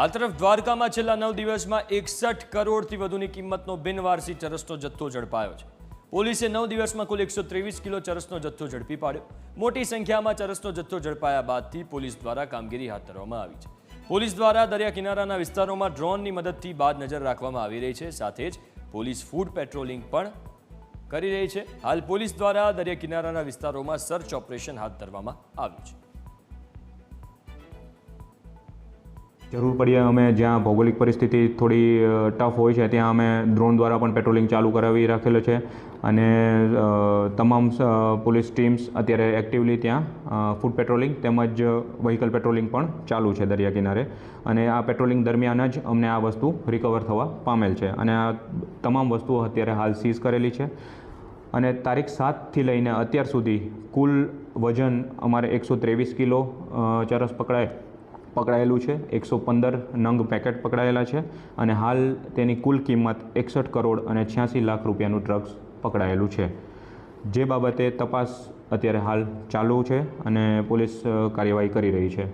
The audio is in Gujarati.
આ તરફ દ્વારકામાં છેલ્લા 9 દિવસમાં 61 કરોડથી વધુની કિંમતનો બિનવારસી ચરસનો જથ્થો ઝડપાયો છે। પોલીસે 9 દિવસમાં કુલ 123 કિલો ચરસનો જથ્થો ઝડપી પાડ્યો। મોટી સંખ્યામાં ચરસનો જથ્થો ઝડપાયા બાદથી પોલીસ દ્વારા કામગીરી હાથ ધરવામાં આવી છે। પોલીસ દ્વારા દરિયા કિનારાના વિસ્તારોમાં ડ્રોનની મદદથી બાદ નજર રાખવામાં આવી રહી છે। સાથે જ પોલીસ ફૂડ પેટ્રોલિંગ પણ કરી રહી છે। હાલ પોલીસ દ્વારા દરિયા કિનારાના વિસ્તારોમાં સર્ચ ઓપરેશન હાથ ધરવામાં આવ્યું છે। જરૂર પડીએ અમે જ્યાં ભૌગોલિક પરિસ્થિતિ થોડી ટફ હોય છે ત્યાં અમે ડ્રોન દ્વારા પણ પેટ્રોલિંગ ચાલુ કરાવી રાખેલો છે અને તમામ પોલીસ ટીમ્સ અત્યારે એક્ટિવલી ત્યાં ફૂડ પેટ્રોલિંગ તેમજ વ્હીકલ પેટ્રોલિંગ પણ ચાલુ છે દરિયા કિનારે અને આ પેટ્રોલિંગ દરમિયાન જ અમને આ વસ્તુ રિકવર થવા પામેલ છે અને આ તમામ વસ્તુઓ અત્યારે હાલ સીઝ કરેલી છે અને તારીખ 7થી લઈને અત્યાર સુધી કુલ વજન અમારે 123 કિલો ચરસ પકડાયેલું છે। 115 નંગ પેકેટ પકડાયેલા છે અને હાલ તેની કુલ કિંમત 61 કરોડ અને 86 લાખ રૂપિયાનું ડ્રગ્સ પકડાયેલું છે, જે બાબતે તપાસ અત્યારે હાલ ચાલુ છે અને પોલીસ કાર્યવાહી કરી રહી છે।